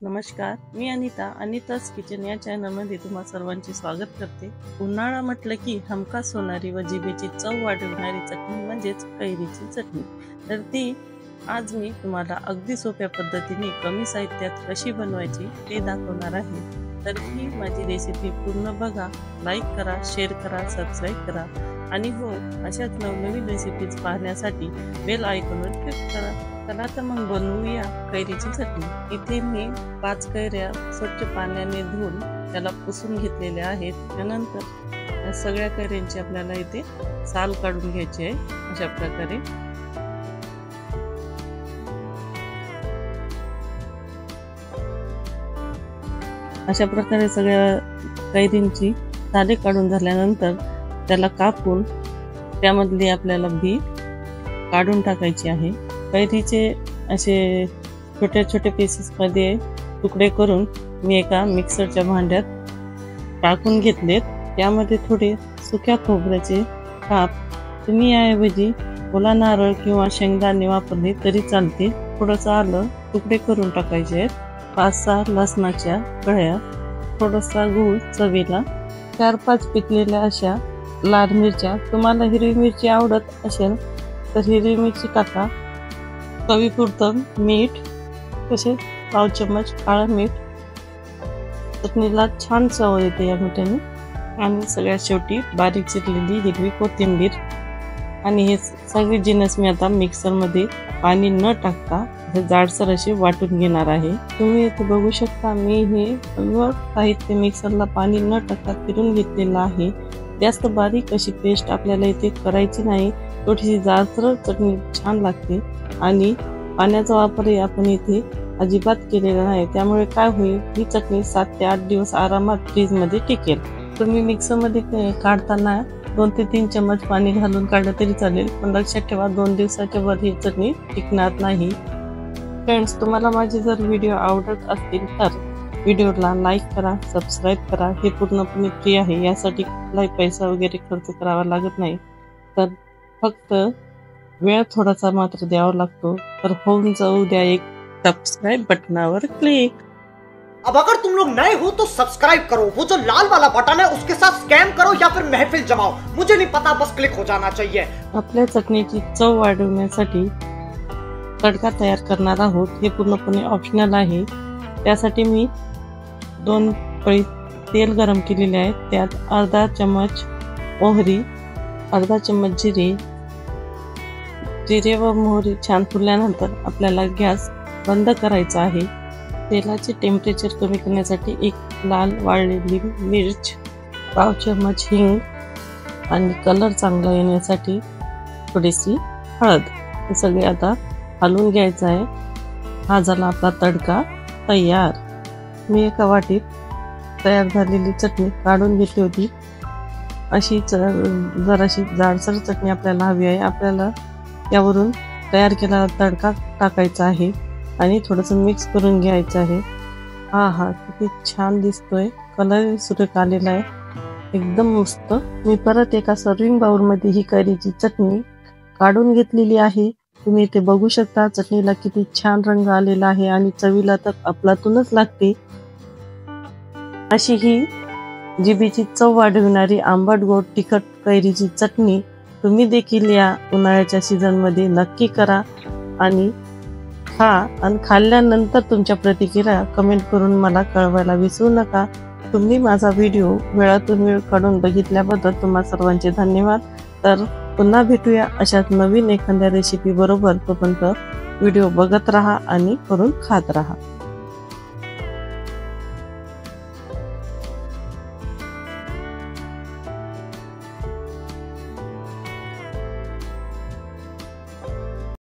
नमस्कार, मी अनिता's किचन या चॅनलमध्ये तुम्हा सर्वांचे स्वागत करते। उन्हाळा म्हटलं की हमखास होणारी व जिभेची चव वाढवणारी चटणी म्हणजेच कैरीची चटणी। तर ती आज मी तुम्हाला अगदी सोप्या पद्धतीने कमी साहित्यात कशी बनवायची ते दाखवणार आहे। तर ही माझी रेसिपी पूर्ण बघा, लाईक करा, शेअर करा, सबस्क्राईब करा आणि हो, अशाच नवनवीन रेसिपीज पाहण्यासाठी बेल आयकॉनवर क्लिक करा। चला तर मग बनवूया कैरीची चटणी। इथे मी 5 कैऱ्या स्वच्छ पाण्याने धुवून त्याला पुसून घेतलेल्या आहेत। त्यानंतर या सगळ्या कैऱ्यांची आपल्याला इथे साल काढून घ्यायची आहे। अशा प्रकारे सगळ्या कैरींची साले काढून झाल्यानंतर त्याला कापून त्यामधली आपल्याला बी काढून टाकायची आहे। कैरीचे असे छोटे छोटे पीसेस मध्ये तुकडे करून मी एका मिक्सरच्या भांड्यात टाकून घेतलेत। त्यामध्ये थोडे सुक्या खोबऱ्याचे काप, तुम्ही याऐवजी ओला नारळ किंवा शेंगदाणे वापरले तरी चालते। थोडंसं आलं तुकडे करून टाकायचे आहेत, 5-6 लसणाच्या कळ्या, थोडासा गूळ चवीला, 4-5 पिकलेल्या अशा लाल मिरच्या। तुम्हाला हिरवी मिरची आवडत असेल तर हिरवी मिरची टाका। चवीपुरतं मीठ, तसेच 1/2 चमच काळं मीठ। चटणीला छान चव येते या मिठाने। आणि सगळ्यात शेवटी बारीक चिरलेली हिरवी कोथिंबीर। आणि हे सगळे जिन्नस मी आता मिक्सरमध्ये पाणी न टाकता जाडसर असे वाटून घेणार आहे। तुम्ही इथे बघू शकता मी हे सर्व साहित्य मिक्सरला पाणी न टाकता फिरून घेतलेलं आहे। जास्त बारीक अशी पेस्ट आपल्याला इथे करायची नाही, थोडीशी जाडसर चटणी छान लागते। आणि पाण्याचा वापर आपण इथे अजिबात केलेला नाही, त्यामुळे काय होईल, ही चटणी 7 ते 8 दिवस आरामात फ्रीज मध्ये टिकेल। तुम्ही मिक्सर मध्ये काढताना 2 ते 3 चमच पाणी घालून काढलं तरी चालेल, पण लक्षात ठेवा 2 दिवसाच्या वर ही चटणी टिकणार नाही। फ्रेंड्स, तुम्हाला माझे जर व्हिडिओ आवडत असतील तर व्हिडिओला लाईक करा, सबस्क्राईब करा। हे पूर्णपणे फ्री आहे, यासाठी कुठलाही पैसा वगैरे खर्च करावा लागत नाही। तर फक्त वेळ थोडासा मात्र द्यावा लागतो। तर होऊन जाऊ द्या एक सब्सक्राइब बटनावर क्लिक। अब अगर तुम लोग नए हो तो सब्सक्राइब करो, वो जो लाल वाला बटन है उसके साथ स्कैम करो या फिर महफिल जमाओ, मुझे नहीं पता, बस क्लिक हो जाना चाहिए। आपल्या चटणीची चव वाढवण्यासाठी तडका तयार करणार आहोत। हे पूर्णपणे ऑप्शनल आहे। त्यासाठी मी 2 पळी तेल गरम केलेले आहे। त्यात 1/2 चमच मोहरी, 1/2 चमच जिरे व मोहरी छान फुलल्यानंतर आपल्याला गॅस बंद करायचा आहे। तेलाचे टेम्परेचर कमी करण्यासाठी 1 लाल वाळलेली मिर्च, 1/2 चमच हिंग आणि कलर चांगला येण्यासाठी थोडीशी हळद, हे सगळे आता हलवून घ्यायचं आहे। हा झाला आपला तडका तयार। मी एका वाटीत तयार झालेली चटणी काढून घेतली होती। अशी जराशी जाडसर चटणी आपल्याला हवी आहे। आपल्याला यावरून तयार केलेला तडका टाकायचा आहे आणि थोडंसं मिक्स करून घ्यायचं आहे। हा किती छान दिसतोय, कलर सुरेख आलेला आहे, एकदम मस्त। मी परत एका सर्विंग बाउल मध्ये ही कैरीची चटणी काढून घेतलेली आहे। तुम्ही इथे बघू शकता चटणीला किती छान रंग आलेला आहे आणि चवीला तर अफलातूनच लागते। अशी ही जिभेची चव वाढवणारी आंबट गोड तिखट कैरीची चटणी तुम्ही देखील या उन्हाळ्याच्या सीझन मध्ये नक्की करा आणि खा। आणि खाल्ल्यानंतर तुमच्या प्रतिक्रिया कमेंट करून मला कळवायला विसरू नका। तुम्ही माझा व्हिडिओ वेळातून वेळ काढून बघितल्याबद्दल तुम्हा सर्वांचे धन्यवाद। तर पुन्हा भेटूया अशाच नवीन एखाद्या रेसिपी बरोबर। तोपर्यंत व्हिडिओ बघत राहा आणि करून खात राहा।